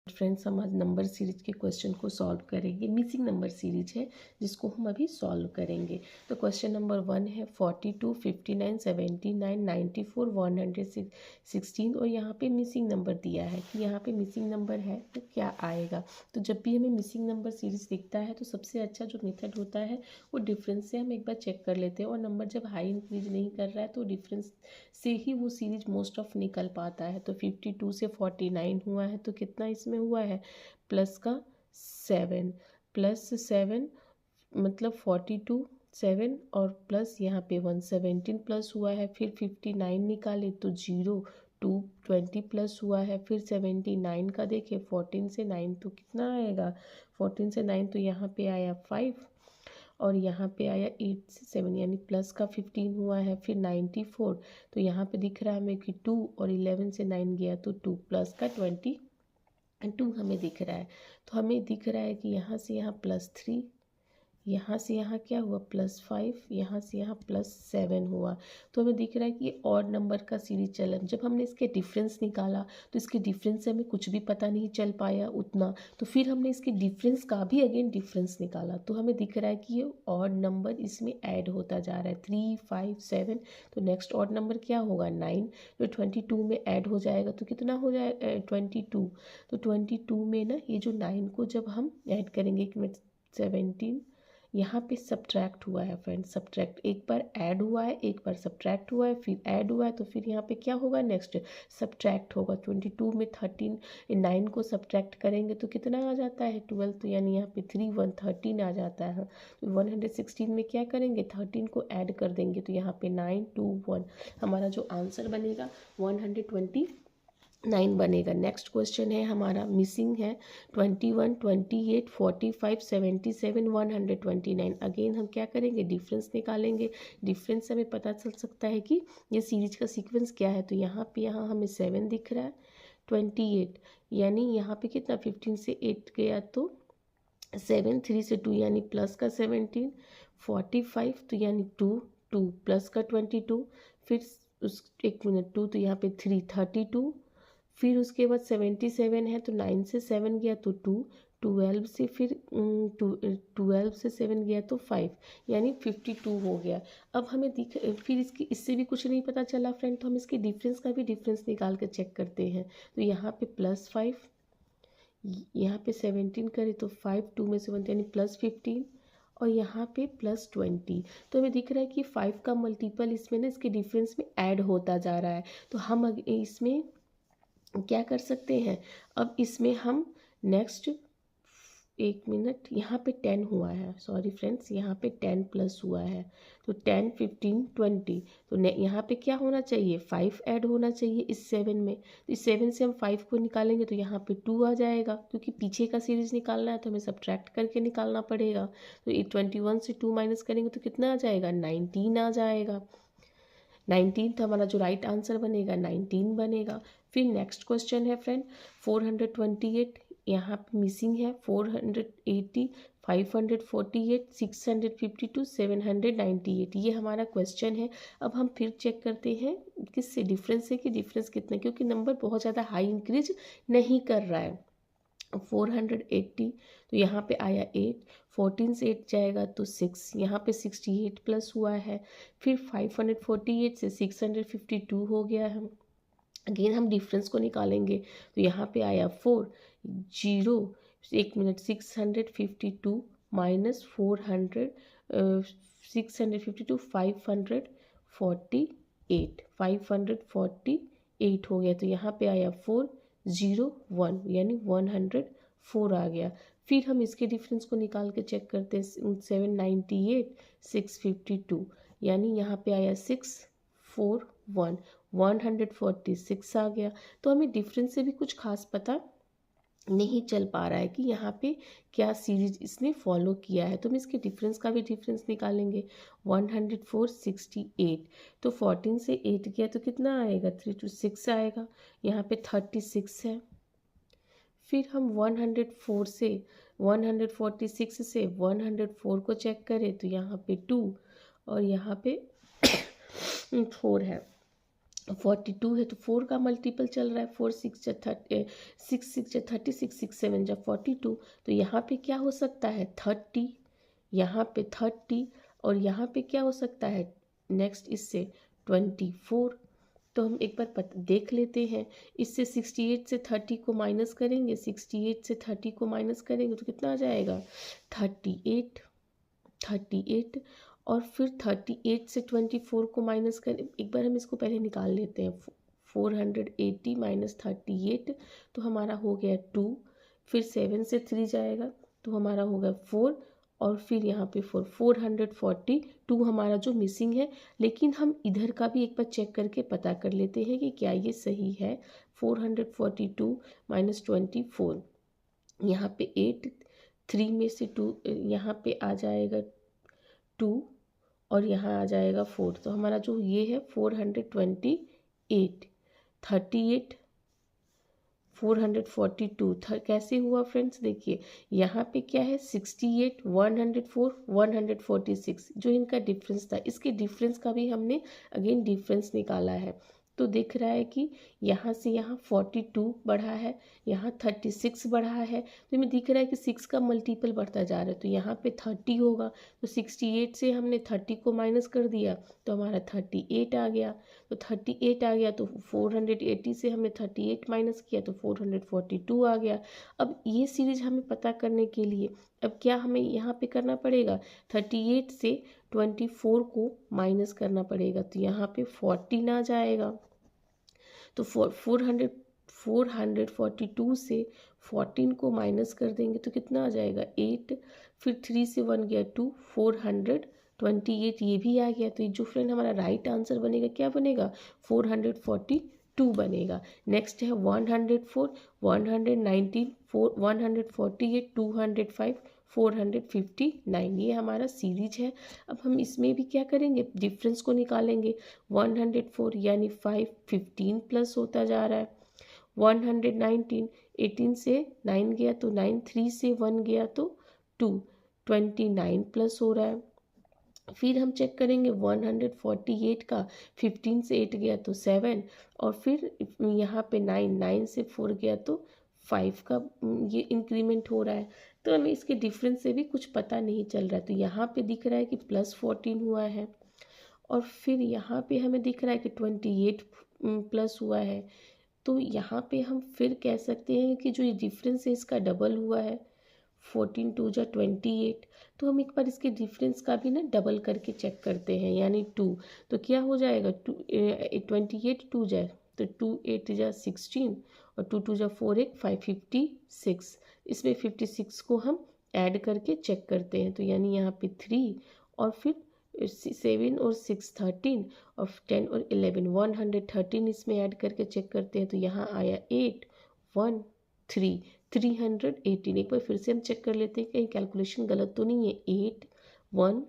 Friends, हम आज number series के क्वेश्चन को सॉल्व करेंगे। मिसिंग नंबर सीरीज है जिसको हम अभी सॉल्व करेंगे। तो क्वेश्चन नंबर 1 है 42, 59, 79, 94, 116 और यहाँ पे मिसिंग नंबर दिया है कि यहाँ पे मिसिंग नंबर है तो क्या आएगा। तो जब भी हमें मिसिंग नंबर सीरीज दिखता है तो सबसे अच्छा जो मेथड होता है वो डिफरेंस से हम एक बार चेक कर लेते हैं, और नंबर जब हाई इंक्रीज नहीं कर रहा है तो डिफरेंस से ही वो सीरीज मोस्ट ऑफ निकल पाता है। तो 52 से 49 हुआ है तो कितना इसमें हुआ है, प्लस का 7, +7 मतलब 42, 7 और प्लस यहाँ पे 117 प्लस हुआ है। फिर 59 निकाले तो 0, 2, 20 प्लस हुआ है। फिर 79 का देखे 14 से 9 तो कितना आएगा, 14 से 9 तो यहाँ पे आया 5 और यहाँ पे आया 8 से 7 यानी प्लस का 15 हुआ है। फिर 94 तो यहाँ पे दिख रहा है हमें कि 2 और 11 से 9 गया तो 2 प्लस का 22 हमें दिख रहा है। तो हमें दिख रहा है कि यहाँ से यहाँ +3, यहाँ से यहाँ क्या हुआ +5, यहाँ से यहाँ +7 हुआ। तो हमें दिख रहा है कि ये ऑड नंबर का सीरीज चला। जब हमने इसके डिफरेंस निकाला तो इसके डिफरेंस से हमें कुछ भी पता नहीं चल पाया उतना, तो फिर हमने इसके डिफरेंस का भी अगेन डिफरेंस निकाला तो हमें दिख रहा है कि ये ऑड नंबर इसमें ऐड होता जा रहा है 3, 5, 7। तो नेक्स्ट ऑड नंबर क्या होगा 9, जो 22 में ऐड हो जाएगा तो कितना हो जाएगा 22। तो 22 में ना ये जो 9 को जब हम ऐड करेंगे कि 17 यहाँ पे सब्ट्रैक्ट हुआ है फ्रेंड्स, सब्ट्रैक्ट एक बार ऐड हुआ है, एक बार सब्ट्रैक्ट हुआ है, फिर ऐड हुआ है तो फिर यहाँ पे क्या होगा नेक्स्ट सब्ट्रैक्ट होगा। 22 में 13 9 को सब्ट्रैक्ट करेंगे तो कितना आ जाता है 12, तो यानी यहाँ पे 3, 1, 13 आ जाता है। तो 116 में क्या करेंगे 13 को ऐड कर देंगे तो यहाँ पे 9, 2, 1 हमारा जो आंसर बनेगा 129 बनेगा। नेक्स्ट क्वेश्चन है हमारा मिसिंग है 21, 28, 45, 77, 129। अगेन हम क्या करेंगे डिफरेंस निकालेंगे। डिफरेंस से हमें पता चल सकता है कि ये सीरीज का सीक्वेंस क्या है। तो यहाँ पे हमें 7 दिख रहा है, 28 यानी यहाँ पे कितना 15 से 8 गया तो 7, 3 से 2 यानी प्लस का 17, 45 तो यानी 2, 2 प्लस का 22, फिर उस 1 मिनट 2 तो यहाँ पे 3, 32, फिर उसके बाद 77 है तो 9 से 7 गया तो 2, 12 से फिर 12 से 7 गया तो 5 यानी 52 हो गया। अब हमें फिर इससे भी कुछ नहीं पता चला फ्रेंड, तो हम इसके डिफरेंस का भी डिफरेंस निकाल कर चेक करते हैं। तो यहाँ पे +5, यहाँ पे 17 करें तो 5, 2 में से 1 यानी +15 और यहाँ पे +20। तो हमें दिख रहा है कि 5 का मल्टीपल इसमें ना इसके डिफरेंस में ऐड होता जा रहा है। तो हम इसमें क्या कर सकते हैं, अब इसमें हम नेक्स्ट 1 मिनट यहाँ पे 10 हुआ है, सॉरी फ्रेंड्स यहाँ पे 10 प्लस हुआ है तो 10, 15, 20 तो यहाँ पे क्या होना चाहिए 5 ऐड होना चाहिए इस 7 में। तो इस 7 से हम 5 को निकालेंगे तो यहाँ पे 2 आ जाएगा, क्योंकि पीछे का सीरीज निकालना है तो हमें सब्ट्रैक्ट करके निकालना पड़ेगा। तो 21 से 2 माइनस करेंगे तो कितना आ जाएगा 19 आ जाएगा। 19 तो हमारा जो राइट आंसर बनेगा 19 बनेगा। फिर नेक्स्ट क्वेश्चन है फ्रेंड 428, यहाँ पे मिसिंग है 480, 548, 652, 798, ये हमारा क्वेश्चन है। अब हम फिर चेक करते हैं किससे डिफरेंस है कि डिफरेंस कितना, क्योंकि नंबर बहुत ज़्यादा हाई इंक्रीज नहीं कर रहा है। 480 तो यहाँ पे आया 8, 14 से 8 जाएगा तो 6, यहाँ पे 68 प्लस हुआ है। फिर 548 से 652 हो गया है। अगेन हम डिफरेंस को निकालेंगे तो यहाँ पे आया 4, 0, 1 मिनट 652 माइनस 400 652 548 हो गया। तो यहाँ पे आया 401 यानी 104 आ गया। फिर हम इसके डिफरेंस को निकाल के चेक करते हैं 798, 652 यानी यहाँ पे आया 641 146 आ गया। तो हमें डिफरेंस से भी कुछ खास पता नहीं चल पा रहा है कि यहाँ पे क्या सीरीज इसने फॉलो किया है। तो हम इसके डिफरेंस का भी डिफरेंस निकालेंगे 104, 68 तो 14 से 8 गया तो कितना आएगा 3 to 6 आएगा, यहाँ पे 36 है। फिर हम 104 से 146 से 104 को चेक करें तो यहाँ पे 2 और यहाँ पे 4 है। 42 है तो 4 का मल्टीपल चल रहा है, 4 6 जा 30, 6 6 जा 30, 6 6 7 जा 42। तो यहाँ पे क्या हो सकता है 30, यहाँ पे 30, और यहाँ पे क्या हो सकता है नेक्स्ट इससे 24। तो हम एक बार देख लेते हैं, इससे 68 से 30 को माइनस करेंगे, 68 से 30 को माइनस करेंगे तो कितना आ जाएगा 38, 38। और फिर 38 से 24 को माइनस करें, एक बार हम इसको पहले निकाल लेते हैं, 480 माइनस 38 तो हमारा हो गया 2, फिर 7 से 3 जाएगा तो हमारा होगा 4, और फिर यहाँ पे 442 हमारा जो मिसिंग है। लेकिन हम इधर का भी एक बार चेक करके पता कर लेते हैं कि क्या ये सही है। 442 माइनस 24, यहाँ पे 8, 3 में से 2 यहाँ पे आ जाएगा 2, और यहाँ आ जाएगा 4, तो हमारा जो ये है 428, 38, 442 कैसे हुआ फ्रेंड्स, देखिए यहाँ पे क्या है 68, 104, 146 जो इनका डिफरेंस था, इसके डिफरेंस का भी हमने अगेन डिफरेंस निकाला है। तो दिख रहा है कि यहाँ से यहाँ 42 बढ़ा है, यहाँ 36 बढ़ा है, तो हमें दिख रहा है कि 6 का मल्टीपल बढ़ता जा रहा है, तो यहाँ पे 30 होगा। तो 68 से हमने 30 को माइनस कर दिया तो हमारा 38 आ गया, तो 38 आ गया, तो 480 से हमने 38 माइनस किया तो 442 आ गया। अब ये सीरीज हमें पता करने के लिए अब क्या हमें यहाँ पे करना पड़ेगा, 38 से 24 को माइनस करना पड़ेगा, तो यहाँ पे 14 आ जाएगा। तो 442 से 14 को माइनस कर देंगे तो कितना आ जाएगा 8, फिर 3 से 1 गया 2, 428 ये भी आ गया। तो ये जो फ्रेंड हमारा राइट आंसर बनेगा क्या बनेगा 442 बनेगा। नेक्स्ट है 104, 119, 148, 205, 459, ये हमारा सीरीज है। अब हम इसमें भी क्या करेंगे डिफरेंस को निकालेंगे। 104 यानी 5 15 प्लस होता जा रहा है, 119 18 से 9 गया तो 9, 3 से 1 गया तो 2, 29 प्लस हो रहा है। फिर हम चेक करेंगे 148 का 15 से 8 गया तो 7, और फिर यहाँ पे 9, 9 से 4 गया तो 5 का ये इंक्रीमेंट हो रहा है। तो हमें इसके डिफरेंस से भी कुछ पता नहीं चल रहा है। तो यहाँ पे दिख रहा है कि +14 हुआ है, और फिर यहाँ पे हमें दिख रहा है कि 28 प्लस हुआ है। तो यहाँ पे हम फिर कह सकते हैं कि जो ये डिफरेंस है इसका डबल हुआ है, 14 2 जा 28। तो हम एक बार इसके डिफरेंस का भी ना डबल करके चेक करते हैं, यानी 2, तो क्या हो जाएगा 28 2 जाए तो 2 8 जा 16, और 2 2 जा 4 1 556। इसमें 56 को हम ऐड करके चेक करते हैं, तो यानी यहाँ पे 3, और फिर 7 और 6 13, और 10 और 11 113 इसमें ऐड करके चेक करते हैं, तो यहाँ आया 8 1 3 318। एक बार फिर से हम चेक कर लेते हैं कहीं कैलकुलेशन गलत तो नहीं है, 8 1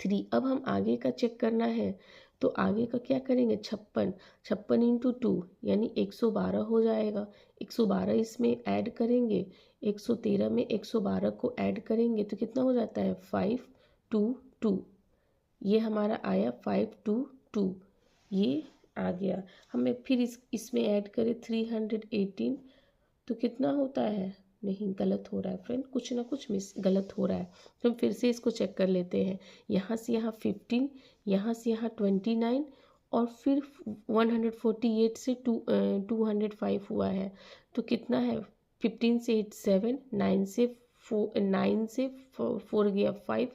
3। अब हम आगे का चेक करना है, तो आगे का क्या करेंगे 56, 56 इंटू 2 यानी 112 हो जाएगा। 112 इसमें ऐड करेंगे, 113 में 112 को ऐड करेंगे तो कितना हो जाता है 522। ये हमारा आया 522, ये आ गया। हमें फिर इसमें ऐड करें 318 तो कितना होता है, नहीं गलत हो रहा है फ्रेंड, कुछ ना कुछ गलत हो रहा है। तो हम फिर से इसको चेक कर लेते हैं, यहाँ से यहाँ 15, यहाँ से यहाँ 29, और फिर 148 से 205 हुआ है, तो कितना है 15 से 8 7, 9 से 4 गया 5,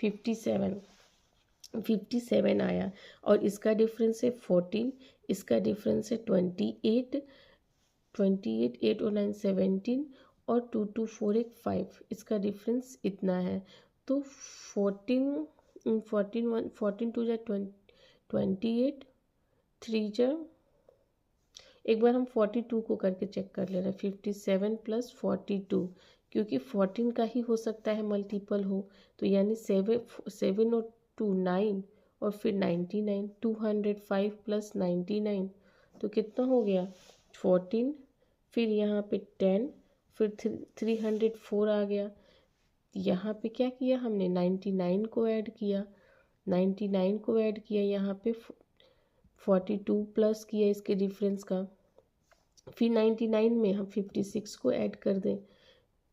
57 आया। और इसका डिफरेंस है 14, इसका डिफरेंस है 28, 8 और 9 17, और 2 2 4 1 5, इसका डिफरेंस इतना है। तो 14 2 जा 28, 3 जा, एक बार हम 42 को करके चेक कर ले रहे हैं, 57 प्लस 42, क्योंकि 14 का ही हो सकता है मल्टीपल हो, तो यानी 7 और 2 9, और फिर 99, 205 प्लस 99 तो कितना हो गया 14, फिर यहाँ पे 10, फिर 304 आ गया। यहाँ पे क्या किया हमने 99 को ऐड किया, 99 को ऐड किया, यहाँ पे 42 प्लस किया इसके डिफरेंस का, फिर 99 में हम 56 को ऐड कर दें,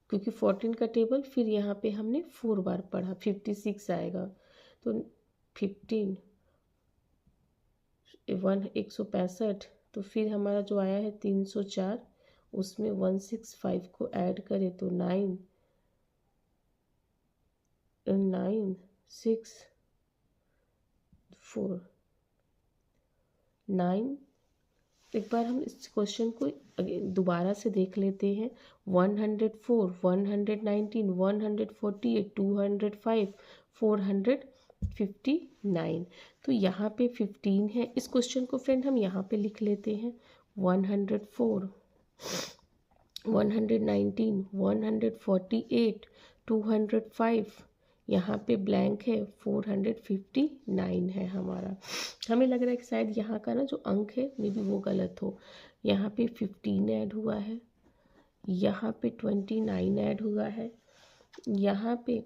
क्योंकि 14 का टेबल फिर यहाँ पे हमने 4 बार पढ़ा, 56 आएगा। तो 15 165, तो फिर हमारा जो आया है 304, उसमें 165 को ऐड करें तो 9 6 4 9। एक बार हम इस क्वेश्चन को दोबारा से देख लेते हैं। 104 119 148 205 459। तो यहाँ पे 15 है। इस क्वेश्चन को फ्रेंड हम यहाँ पे लिख लेते हैं। 104 119 148 205, यहाँ पे ब्लैंक है, 459 है हमारा। हमें लग रहा है कि शायद यहाँ का ना जो अंक है मे बी वो गलत हो। यहाँ पे 15 ऐड हुआ है, यहाँ पे 29 ऐड हुआ है, यहाँ पे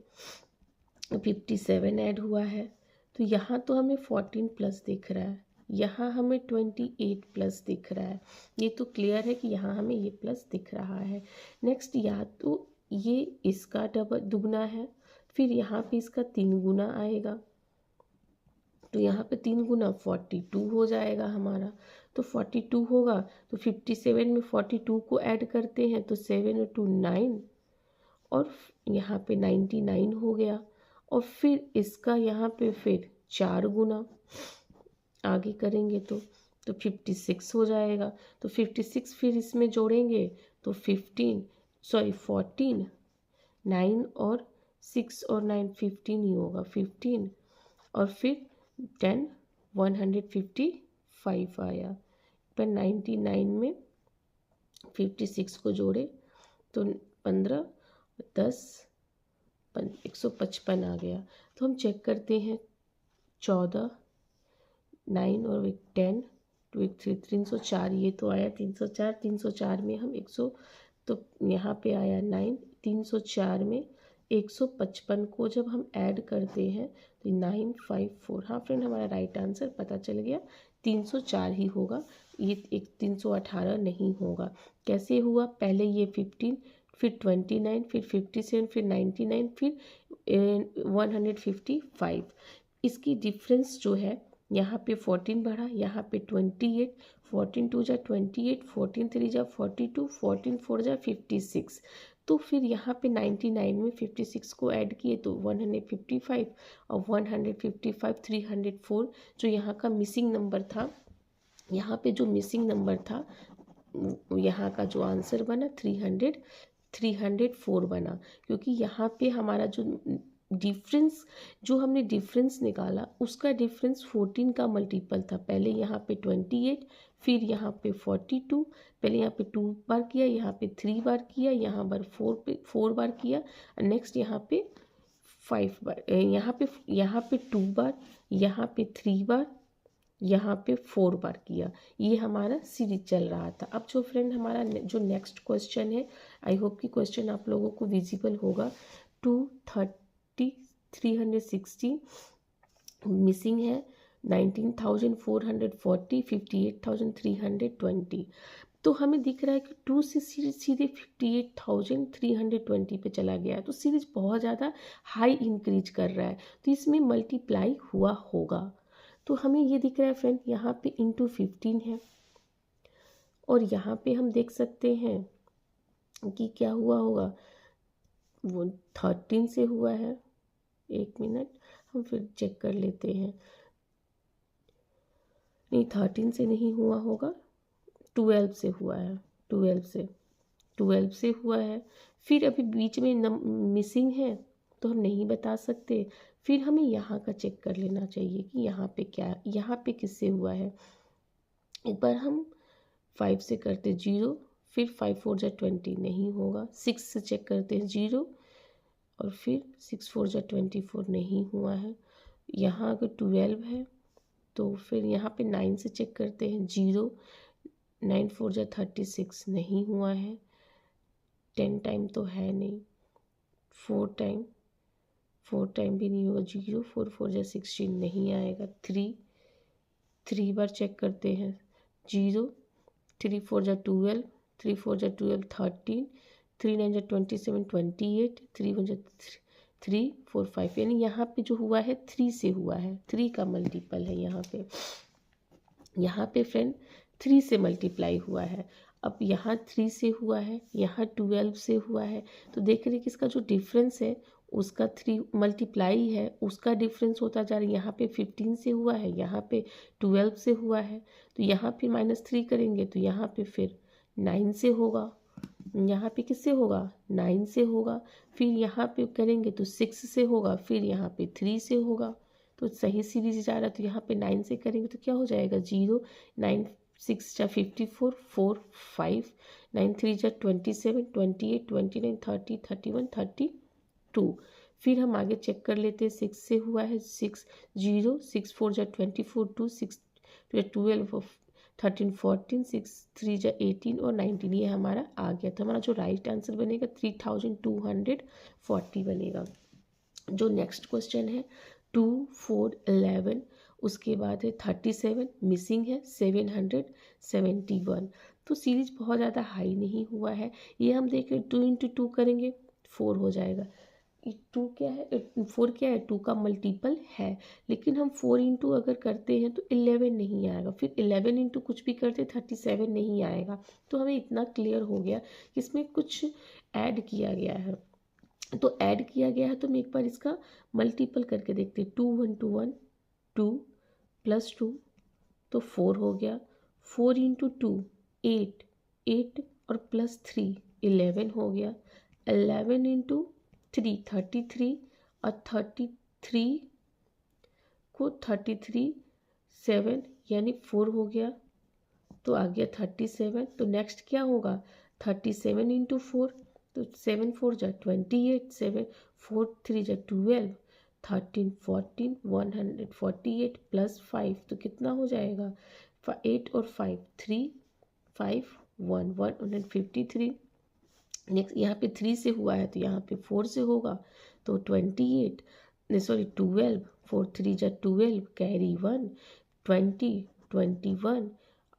57 ऐड हुआ है। तो यहाँ तो हमें 14 प्लस दिख रहा है, यहाँ हमें 28 प्लस दिख रहा है। ये तो क्लियर है कि यहाँ हमें ये प्लस दिख रहा है। नेक्स्ट, या तो ये इसका डबल दुगना है, फिर यहाँ पे इसका 3 गुना आएगा, तो यहाँ पे 3 गुना 42 हो जाएगा हमारा। तो 42 होगा, तो 57 में 42 को ऐड करते हैं तो 7 और 2 9, और यहाँ पे 99 हो गया। और फिर इसका यहाँ पे फिर 4 गुना आगे करेंगे तो 56 हो जाएगा। तो 56 फिर इसमें जोड़ेंगे तो 14 9 और 6 और 9 15 ही होगा, 15 और फिर 10 155 आया। पर 99 में 56 को जोड़े तो 15 10 155 आ गया। तो हम चेक करते हैं, 14 9 और 10 2 1 3 304, ये तो आया 304। 304 में हम 100, तो यहाँ पे आया 9। 304 में 155 को जब हम ऐड करते हैं तो 954। हाँ फ्रेंड, हमारा राइट आंसर पता चल गया, 304 ही होगा, ये 318 नहीं होगा। कैसे हुआ? पहले ये 15, फिर 29, फिर 57, फिर 99, फिर 155। इसकी डिफरेंस जो है, यहाँ पे 14 बढ़ा, यहाँ पे 28, 14 2 जा 28, 14 3 जा 42, 14 4 जा 56। तो फिर यहाँ पे 99 में 56 को ऐड किए तो 155, और 155 304 जो यहाँ का मिसिंग नंबर था, यहाँ पे जो मिसिंग नंबर था, यहाँ का जो आंसर बना 304 बना। क्योंकि यहाँ पे हमारा जो डिफरेंस, जो हमने डिफरेंस निकाला, उसका डिफरेंस 14 का मल्टीपल था। पहले यहाँ पे 28, फिर यहाँ पे 42, पहले यहाँ पे 2 बार किया, यहाँ पे 3 बार किया, यहाँ पर 4 बार किया, नेक्स्ट यहाँ पे 5 बार, यहाँ पे 2 बार, यहाँ पे 3 बार, यहाँ पे 4 बार किया। ये हमारा सीरीज चल रहा था। अब जो फ्रेंड हमारा जो नेक्स्ट क्वेश्चन है, आई होप कि क्वेश्चन आप लोगों को विजिबल होगा। 360 मिसिंग है, 19,440, 58,320। तो हमें दिख रहा है कि 2 से सीधे 58,320 पे चला गया है। तो सीरीज बहुत ज़्यादा हाई इंक्रीज कर रहा है, तो इसमें मल्टीप्लाई हुआ होगा। तो हमें ये दिख रहा है फ्रेंड, यहाँ पे इंटू 15 है, और यहाँ पे हम देख सकते हैं कि क्या हुआ होगा, वो 13 से हुआ है। एक मिनट, हम फिर चेक कर लेते हैं। नहीं, 13 से नहीं हुआ होगा, 12 से हुआ है, 12 से हुआ है। फिर अभी बीच में मिसिंग है, तो हम नहीं बता सकते। फिर हमें यहाँ का चेक कर लेना चाहिए कि यहाँ पे क्या, यहाँ पे किससे हुआ है। एक बार हम 5 से करते 0, फिर 5 4 जा 20 नहीं होगा। 6 से चेक करते हैं 0, और फिर 6 4 जा 24 नहीं हुआ है। यहाँ अगर 12 है तो फिर यहाँ पे 9 से चेक करते हैं 0, 9 4 जा 36 नहीं हुआ है। 10 टाइम तो है नहीं, 4 टाइम भी नहीं होगा। 0 4 4 जा 16 नहीं आएगा। 3 3 बार चेक करते हैं। 0, 3 4 जा 12, 3 4 जा 12 13, 3 9 जा 27 28, 3 1 जा 3 4 5, यानी यहाँ पे जो हुआ है 3 से हुआ है, 3 का मल्टीपल है यहाँ पे फ्रेंड 3 से मल्टीप्लाई हुआ है। अब यहाँ 3 से हुआ है, यहाँ 12 से हुआ है, तो देख रहे हैं कि इसका जो डिफरेंस है उसका 3 मल्टीप्लाई है, उसका डिफरेंस होता जा रहा है। यहाँ पे 15 से हुआ है, यहाँ पे 12 से हुआ है, तो यहाँ पे -3 करेंगे तो यहाँ पे फिर 9 से होगा, यहाँ पे किससे होगा 9 से होगा, फिर यहाँ पे करेंगे तो 6 से होगा, फिर यहाँ पे 3 से होगा, तो सही सीरीज जा रहा है। तो यहाँ पे 9 से करेंगे तो क्या हो जाएगा 0, 9 6 जा 54, 4 5, 9 3 जा 27, 28 29 30 31 32। फिर हम आगे चेक कर लेते हैं, 6 से हुआ है 6 0, 6 4 जा 24, 2 6 12 13 14, 6 3 जा 18 और 19, ये हमारा आ गया। तो हमारा जो राइट आंसर बनेगा 3240 बनेगा। जो नेक्स्ट क्वेश्चन है 2 4 11, उसके बाद है 37, मिसिंग है 771। तो सीरीज बहुत ज़्यादा हाई नहीं हुआ है, ये हम देख रहे 2 × 2 करेंगे 4 हो जाएगा। 2 क्या है 4 क्या है 2 का मल्टीपल है, लेकिन हम 4 × अगर करते हैं तो 11 नहीं आएगा, फिर 11 × कुछ भी करते 37 नहीं आएगा। तो हमें इतना क्लियर हो गया कि इसमें कुछ ऐड किया गया है, तो ऐड किया गया है। तो हम एक बार इसका मल्टीपल करके देखते हैं, 2 1 2 1 2 + 2 तो 4 हो गया, 4 × 2 8 8 और +3 11 हो गया, 11 × 3 33 और 33 को 33 7 यानी 4 हो गया, तो आ गया 37। तो नेक्स्ट क्या होगा 37 × 4, तो 7 4 जा 28, 7 4 3 जा 12, 13 14 148 +5 तो कितना हो जाएगा 8 और 5 3 5 1 153। नेक्स्ट यहाँ पे 3 से हुआ है तो यहाँ पे 4 से होगा, तो 28 12 4 3 जा 12 कैरी 1 20 21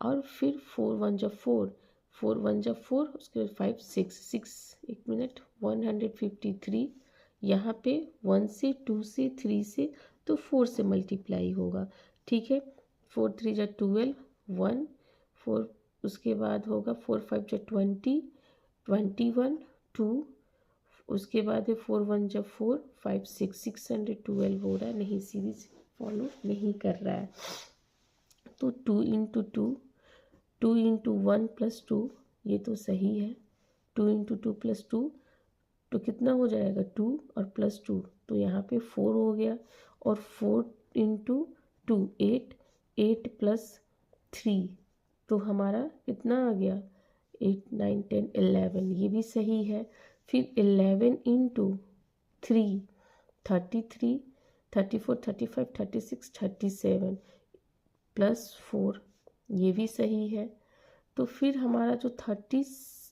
और फिर 4 1 जा 4 4 1 जा 4, उसके बाद 5 6 6 एक मिनट 153। यहाँ पे 1 से 2 से 3 से तो 4 से मल्टीप्लाई होगा, ठीक है। 4 3 जा 12 1 4, उसके बाद होगा 4 5 जा 20 21 2, उसके बाद है 4 1 जा 4 5 6 612 हो रहा है, नहीं सीरीज फॉलो नहीं कर रहा है। तो 2 × 2 2 × 1 + 2 ये तो सही है, 2 × 2 + 2 तो कितना हो जाएगा 2 और +2, तो यहाँ पे 4 हो गया, और 4 × 2 8 8 + 3 तो हमारा कितना आ गया 8 9 10 11, ये भी सही है। फिर 11 × 3 33 34 35 36 37 +4 ये भी सही है। तो फिर हमारा जो 30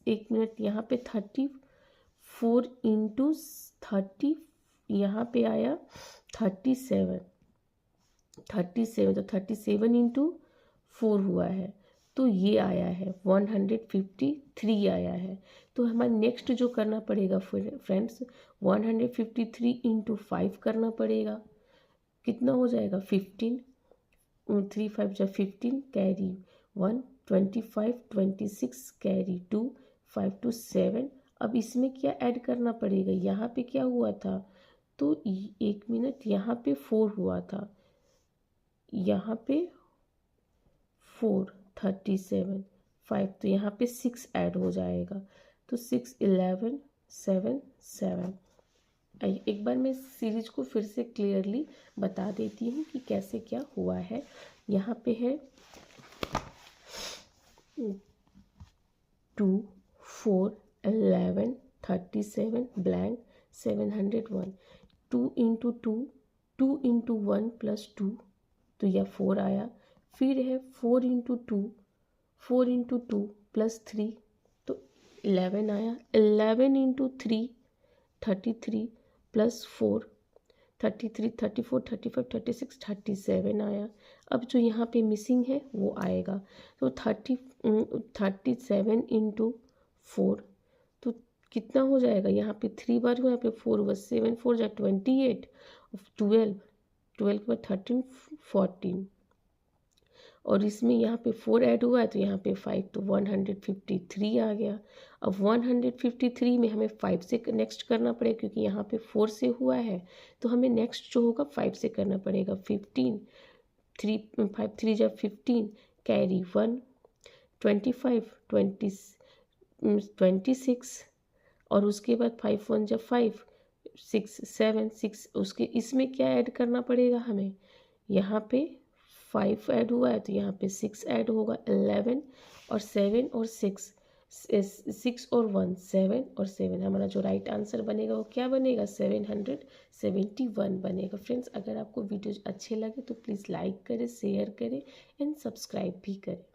एक मिनट यहाँ पे 34 × 30 यहाँ पे आया 37 तो 37 × 4 हुआ है, तो ये आया है 153 आया है। तो हमें नेक्स्ट जो करना पड़ेगा फ्रेंड्स 153 × 5 करना पड़ेगा, कितना हो जाएगा 15 3 5 जा 15 कैरी 1 25 26 कैरी 2 5 2 7। अब इसमें क्या ऐड करना पड़ेगा, यहाँ पे क्या हुआ था, तो एक मिनट यहाँ पे 4 हुआ था, यहाँ पे 4 37 5, तो यहाँ पे 6 ऐड हो जाएगा, तो 6 11 7 7। एक बार मैं सीरीज को फिर से क्लियरली बता देती हूँ कि कैसे क्या हुआ है। यहाँ पे है 2 4 11 37 ब्लैंक 701, 2 × 2 2 × 1 + 2 तो यह 4 आया। फिर है 4 × 2 4 × 2 + 3 तो 11 आया। 11 × 3 33 + 4 33 34 35 36 37 आया। अब जो यहाँ पे मिसिंग है वो आएगा, तो 37 इंटू 4, तो कितना हो जाएगा, यहाँ पे 3 बार हुआ, यहाँ पे 4 हुआ, 7 4 जा 28, 12 12 के बाद 13 14, और इसमें यहाँ पे 4 ऐड हुआ है तो यहाँ पे 5, तो 153 आ गया। अब 153 में हमें 5 से नेक्स्ट करना पड़ेगा, क्योंकि यहाँ पे 4 से हुआ है, तो हमें नेक्स्ट जो होगा 5 से करना पड़ेगा। 15 3 5 3 जा 15, कैरी 1, 25 26, और उसके बाद 5 1 जा 5, 6 7 6, उसके इसमें क्या ऐड करना पड़ेगा हमें, यहाँ पे 5 ऐड हुआ है तो यहाँ पे 6 ऐड होगा, 11 और 7 और 6, 6 और 1 7 और 7, हमारा जो राइट आंसर बनेगा वो क्या बनेगा, 771 बनेगा। फ्रेंड्स, अगर आपको वीडियोज अच्छे लगे तो प्लीज़ लाइक करें, शेयर करें एंड सब्सक्राइब भी करें।